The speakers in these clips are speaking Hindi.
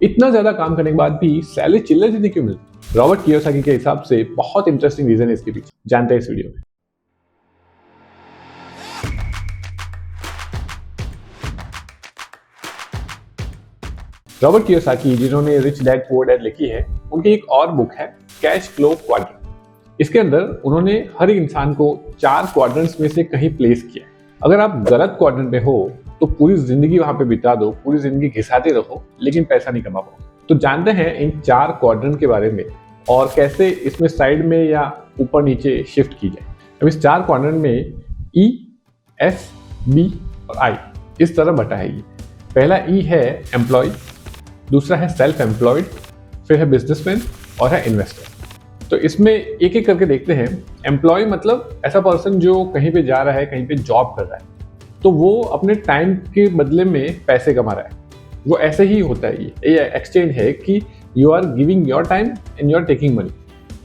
इतना ज्यादा काम करने के बाद भी सैलरी चिल्लर जितनी क्यों मिलती? रॉबर्ट कियोसाकी के हिसाब से बहुत इंटरेस्टिंग रीजन है इसके पीछे, जानते हैं इस वीडियो में। रॉबर्ट कियोसाकी, जिन्होंने रिच डैड पुअर डैड लिखी है, उनकी एक और बुक है कैश फ्लो क्वाड्रेंट। इसके अंदर उन्होंने हर एक इंसान को 4 क्वाड्रेंट्स में से कहीं प्लेस किया है। अगर आप गलत क्वाड्रेंट में हो तो पूरी जिंदगी वहां पे बिता दो, पूरी जिंदगी घिसाते रहो, लेकिन पैसा नहीं कमा पाओ। तो जानते हैं इन 4 क्वाड्रेंट के बारे में और कैसे इसमें साइड में या ऊपर नीचे शिफ्ट की जाए। अब इस 4 क्वाड्रेंट में E, S, B और I इस तरह बटा है। ये पहला E है एम्प्लॉय, दूसरा है सेल्फ एम्प्लॉयड, फिर है बिजनेसमैन और है इन्वेस्टर। तो इसमें एक एक करके देखते हैं। एम्प्लॉय मतलब ऐसा पर्सन जो कहीं पे जा रहा है, कहीं पे जॉब कर रहा है, तो वो अपने टाइम के बदले में पैसे कमा रहा है। वो ऐसे ही होता है, ये एक्सचेंज है कि you are giving your time and you are taking money.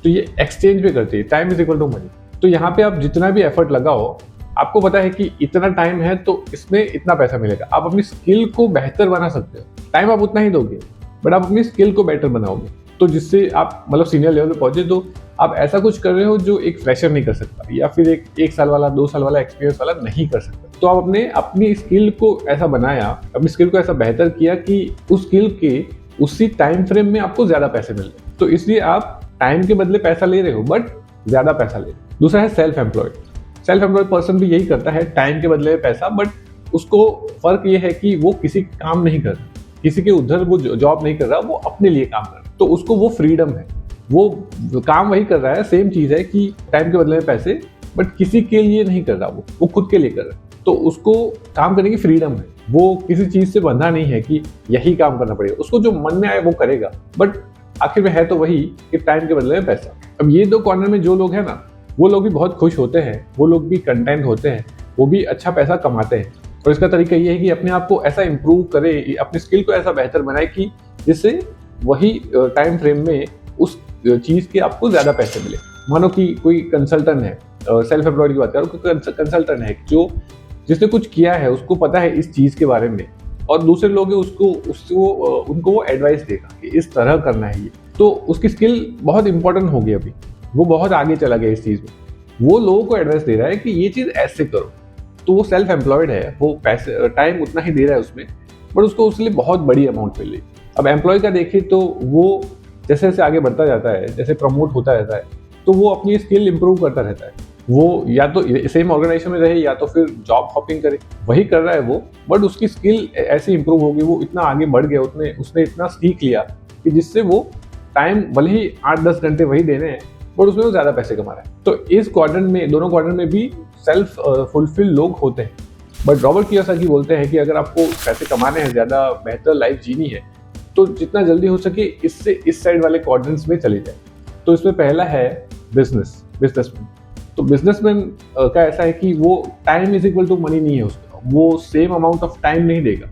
तो ये एक्सचेंज भी करती है, time is equal to money. तो यहाँ पे आप जितना भी एफर्ट लगाओ, आपको पता है कि इतना टाइम है तो इसमें इतना पैसा मिलेगा। आप अपनी स्किल को बेहतर बना सकते हो, टाइम आप उतना ही दोगे बट आप अपनी स्किल को बेटर बनाओगे, तो जिससे आप मतलब सीनियर लेवल पे पहुंचे। तो आप ऐसा कुछ कर रहे हो जो एक फ्रेशर नहीं कर सकता, या फिर एक साल वाला, 2 साल वाला एक्सपीरियंस वाला नहीं कर सकता। तो आप अपनी स्किल को ऐसा बनाया, अपनी स्किल को ऐसा बेहतर किया कि उस स्किल के उसी टाइम फ्रेम में आपको ज्यादा पैसे मिल रहे। तो इसलिए आप टाइम के बदले पैसा ले रहे हो बट ज्यादा पैसा ले रहे हो। दूसरा है self employed. Self employed person भी यही करता है, टाइम के बदले में पैसा, बट उसको फर्क ये है कि वो किसी काम नहीं कर रहा, किसी के उधर वो जॉब नहीं कर रहा, वो अपने लिए काम कर रहा है। तो उसको वो फ्रीडम है, वो काम वही कर रहा है, सेम चीज है कि टाइम के बदले में पैसे, बट किसी के लिए नहीं कर रहा, वो खुद के लिए कर रहा है। तो उसको काम करने की फ्रीडम है, वो किसी चीज से बंधा नहीं है कि यही काम करना पड़ेगा। उसको जो मन में आए वो करेगा, बट आखिर में है तो वही कि टाइम के बदले में पैसा। अब ये 2 कॉर्नर में जो लोग हैं ना, वो लोग भी बहुत खुश होते हैं, वो लोग भी कंटेंट होते हैं, वो भी अच्छा पैसा कमाते हैं। और इसका तरीका ये है कि अपने आप को ऐसा इंप्रूव करे, अपनी स्किल को ऐसा बेहतर बनाए कि जिससे वही टाइम फ्रेम में उस चीज के आपको ज्यादा पैसे मिले। मानो कि कोई कंसल्टेंट है, सेल्फ एम्प्लॉयड की बात करो, कोई कंसल्टेंट है जो जिसने कुछ किया है, उसको पता है इस चीज के बारे में, और दूसरे लोग उनको वो एडवाइस देगा कि इस तरह करना है ये। तो उसकी स्किल बहुत इंपॉर्टेंट होगी, अभी वो बहुत आगे चला गया इस चीज में। वो लोगों को एडवाइस दे रहा है कि ये चीज ऐसे करो। तो वो सेल्फ एम्प्लॉयड है, वो पैसे टाइम उतना ही दे रहा है उसमें, बट उसको उसके लिए बहुत बड़ी अमाउंट मिल रही। अब एम्प्लॉय का देखिए तो वो जैसे जैसे आगे बढ़ता जाता है, जैसे प्रमोट होता रहता है, तो वो अपनी स्किल इंप्रूव करता रहता है। वो या तो सेम ऑर्गेनाइजेशन में रहे या तो फिर जॉब हॉपिंग करे, वही कर रहा है वो, बट उसकी स्किल ऐसे इंप्रूव होगी, वो इतना आगे बढ़ गया, उसने इतना सीख लिया कि जिससे वो टाइम भले ही 8-10 घंटे वही देने हैं, बट उसमें वो ज्यादा पैसे कमा रहा है। तो इस क्वाड्रेंट में, दोनों क्वाड्रेंट में भी सेल्फ फुलफिल लोग होते हैं। बट रॉबर्ट कियोसाकी बोलते हैं कि अगर आपको पैसे कमाने हैं, ज्यादा बेहतर लाइफ जीनी है, तो जितना जल्दी हो सके इससे इस साइड वाले क्वाड्रेंट्स में चले जाए। तो इसमें पहला है बिजनेसमैन। तो बिजनेसमैन का ऐसा है कि वो time is equal to money नहीं है उसका, वो सेम अमाउंट ऑफ टाइम नहीं देगा।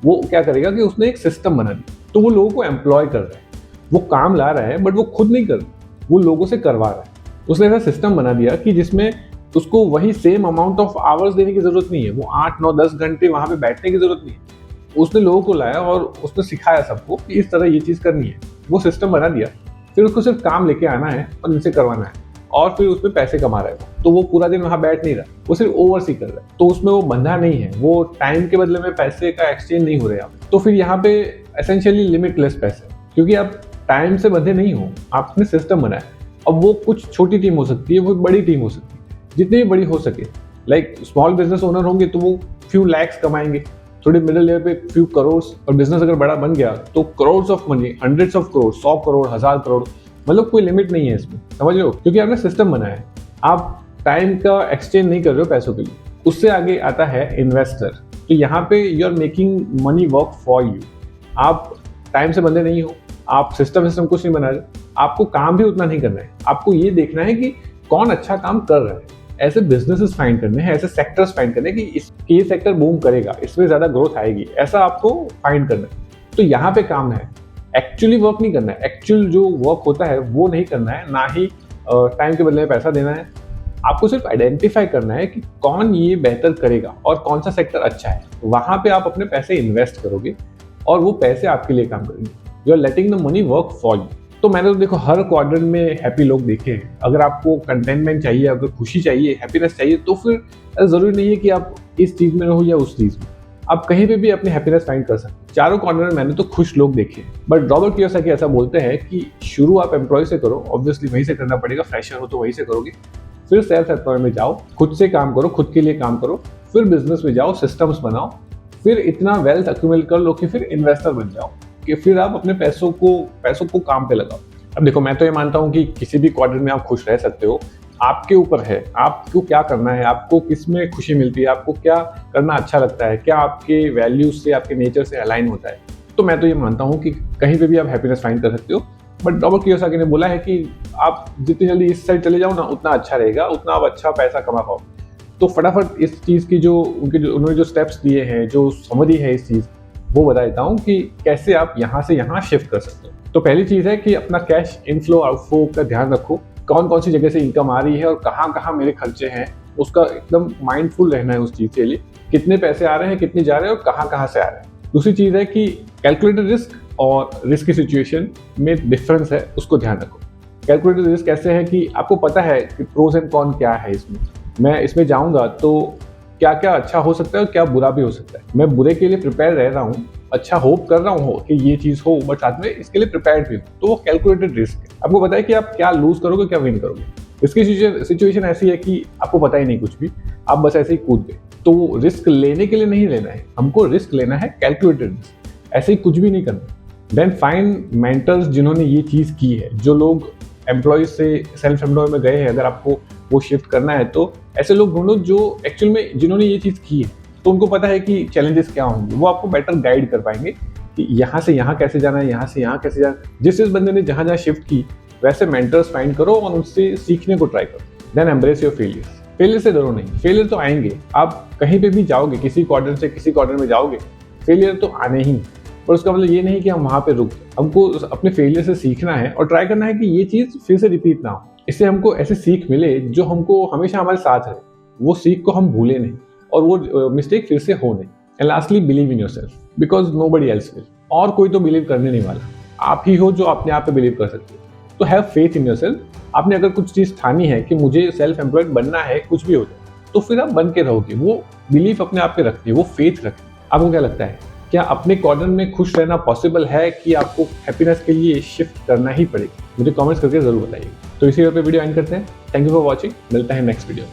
वो क्या करेगा कि उसने एक सिस्टम बना दिया, तो वो लोगों को एम्प्लॉय कर रहा है, वो काम ला रहा है, बट वो खुद नहीं कर रहा, वो लोगों से करवा रहा है। उसने ऐसा सिस्टम बना दिया कि जिसमें उसको वही सेम अमाउंट ऑफ आवर्स देने की जरूरत नहीं है, वो 8-9-10 घंटे वहां पे बैठने की जरूरत नहीं है। उसने लोगों को लाया और उसने सिखाया सबको कि इस तरह ये चीज करनी है, वो सिस्टम बना दिया। फिर उसको सिर्फ काम लेके आना है और इनसे करवाना है, और फिर उसमें पैसे कमा रहा है। तो वो पूरा दिन वहां बैठ नहीं रहा, वो सिर्फ ओवरसी कर रहा है। तो उसमें वो बंधा नहीं है, वो टाइम के बदले में पैसे का एक्सचेंज नहीं हो रहा है। तो फिर यहाँ पे एसेंशियली लिमिटलेस पैसे, क्योंकि आप टाइम से बंधे नहीं हो, आपने सिस्टम बनाया। अब वो कुछ छोटी टीम हो सकती है, वो बड़ी टीम हो सकती है, जितनी भी बड़ी हो सके। लाइक स्मॉल बिजनेस ओनर होंगे तो वो फ्यू लैक्स कमाएंगे, थोड़े मिडिल लेवल पे फ्यू करोड़, और बिजनेस अगर बड़ा बन गया तो crores of money, hundreds of crore, 100 crore, 1000 crore, मतलब कोई लिमिट नहीं है इसमें, समझ रहे हो? क्योंकि आपने सिस्टम बनाया है, आप टाइम का एक्सचेंज नहीं कर रहे हो पैसों के लिए। उससे आगे आता है इन्वेस्टर। तो यहाँ पे you are making money work for you. आप टाइम से बंधे नहीं हो, आप सिस्टम कुछ नहीं बना रहे, आपको काम भी उतना नहीं करना है। आपको ये देखना है कि कौन अच्छा काम कर रहा है, ऐसे बिजनेसेस फाइंड करने हैं, ऐसे सेक्टर्स फाइंड करने हैं कि ये सेक्टर बूम करेगा, इसमें ज्यादा ग्रोथ आएगी, ऐसा आपको फाइंड करना है। तो यहाँ पे काम है, एक्चुअली वर्क नहीं करना है, एक्चुअल जो वर्क होता है वो नहीं करना है, ना ही टाइम के बदले में पैसा देना है। आपको सिर्फ आइडेंटिफाई करना है कि कौन ये बेहतर करेगा और कौन सा सेक्टर अच्छा है, वहां पे आप अपने पैसे इन्वेस्ट करोगे और वो पैसे आपके लिए काम करेंगे। You are letting the money work for you. तो मैंने तो देखो हर क्वाड्रेंट में हैप्पी लोग देखे हैं। अगर आपको कंटेनमेंट चाहिए, अगर खुशी चाहिए, हैप्पीनेस चाहिए, तो फिर ज़रूरी नहीं है कि आप इस चीज़ में रहो या उस चीज़ में, आप कहीं पे भी अपनी हैप्पीनेस फाइंड कर सकते हैं। चारों कॉर्नर में मैंने तो खुश लोग देखे हैं। बट रॉबर्ट कियोसाकी ऐसा बोलते हैं कि शुरू आप एम्प्लॉय से करो, ऑब्वियसली वहीं से करना पड़ेगा, फ्रेशर हो तो वहीं से करोगे, फिर सेल्फ एम्प्लॉय में जाओ, खुद से काम करो, खुद के लिए काम करो, फिर बिजनेस में जाओ, सिस्टम्स बनाओ, फिर इतना वेल्थ अक्यूमुलेट कर लो कि फिर इन्वेस्टर बन जाओ, कि फिर आप अपने पैसों को काम पे लगाओ। अब देखो, मैं तो ये मानता हूँ कि किसी भी क्वाड्रेंट में आप खुश रह सकते हो, आपके ऊपर है आपको क्या करना है, आपको किस में खुशी मिलती है, आपको क्या करना अच्छा लगता है, क्या आपके वैल्यूज से, आपके नेचर से अलाइन होता है। तो मैं तो ये मानता हूँ कि कहीं पे भी आप हैप्पीनेस फाइंड कर सकते हो। बट रॉबर्ट कियोसाकी ने बोला है कि आप जितनी जल्दी इस साइड चले जाओ ना, उतना अच्छा रहेगा, उतना आप अच्छा पैसा कमा पाओ। तो फटाफट इस चीज़ की उन्होंने जो स्टेप्स दिए हैं, जो समरी है इस चीज़, वो बता देता हूँ कि कैसे आप यहाँ से यहाँ शिफ्ट कर सकते हो। तो पहली चीज़ है कि अपना कैश इनफ्लो आउटफ्लो का ध्यान रखो, कौन कौन सी जगह से इनकम आ रही है और कहाँ कहाँ मेरे खर्चे हैं, उसका एकदम माइंडफुल रहना है उस चीज़ के लिए, कितने पैसे आ रहे हैं, कितने जा रहे हैं और कहाँ कहाँ से आ रहे हैं। दूसरी चीज़ है कि कैलकुलेटेड रिस्क और रिस्क की सिचुएशन में डिफरेंस है, उसको ध्यान रखो। कैलकुलेटेड रिस्क ऐसे है कि आपको पता है कि प्रोज एंड कॉन क्या है इसमें, मैं इसमें जाऊँगा तो क्या क्या अच्छा हो सकता है और क्या बुरा भी हो सकता है, मैं बुरे के लिए प्रिपेयर रह रहा हूँ, अच्छा होप कर रहा हूँ कि ये चीज़ हो, बट साथ में इसके लिए प्रिपेयर्ड भी हो, तो वो कैलकुलेटेड रिस्क है। आपको पता है कि आप क्या लूज करोगे, क्या विन करोगे। इसकी सिचुएशन ऐसी है कि आपको पता ही नहीं कुछ भी, आप बस ऐसे ही कूद गए। तो रिस्क लेने के लिए नहीं लेना है, हमको रिस्क लेना है कैलकुलेटेड रिस्क, ऐसे ही कुछ भी नहीं करना। देन फाइंड मेंटर्स जिन्होंने ये चीज़ की है, जो लोग एम्प्लॉय से सेल्फ एम्प्लॉय में गए हैं, अगर आपको वो शिफ्ट करना है तो ऐसे लोग ढूंढो जो एक्चुअल में जिन्होंने ये चीज़ की है, तो उनको पता है कि चैलेंजेस क्या होंगे, वो आपको बेटर गाइड कर पाएंगे कि यहाँ से यहाँ कैसे जाना है, यहाँ से यहाँ कैसे जाना है। जिस बंदे ने जहाँ जहाँ शिफ्ट की, वैसे मेंटर्स फाइंड करो और उनसे सीखने को ट्राई करो। Then embrace your failures. Failure से डरो नहीं, फेलियर तो आएंगे, आप कहीं पे भी जाओगे, किसी क्वार्टर से किसी क्वार्टर में जाओगे, फेलियर तो आने ही, पर उसका मतलब ये नहीं कि हम वहाँ पे रुक जाए। हमको अपने फेलियर से सीखना है और ट्राई करना है कि ये चीज़ फिर से रिपीट ना हो। इससे हमको ऐसी सीख मिले जो हमको हमेशा हमारे साथ रहे, वो सीख को हम भूले नहीं और वो मिस्टेक फिर से हो नहीं। And lastly, believe in yourself because nobody else will. और कोई तो बिलीव करने नहीं वाला, आप ही हो जो अपने आप पे बिलीव कर सकते हो। तो हैव फेथ इन योरसेल्फ। आपने अगर कुछ चीज़ ठानी है कि मुझे सेल्फ एम्प्लॉयड बनना है, कुछ भी हो जाए, तो फिर आप बन के रहोगे। वो बिलीफ अपने आप पे रखिए, वो फेथ रखिए। आपको क्या लगता है, क्या अपने क्वाड्रेंट में खुश रहना पॉसिबल है कि आपको हैप्पीनेस के लिए शिफ्ट करना ही पड़ेगा? मुझे कमेंट्स करके जरूर बताइए। तो इसी पे वीडियो एंड करते हैं। थैंक यू फॉर वॉचिंग, मिलते हैं नेक्स्ट वीडियो।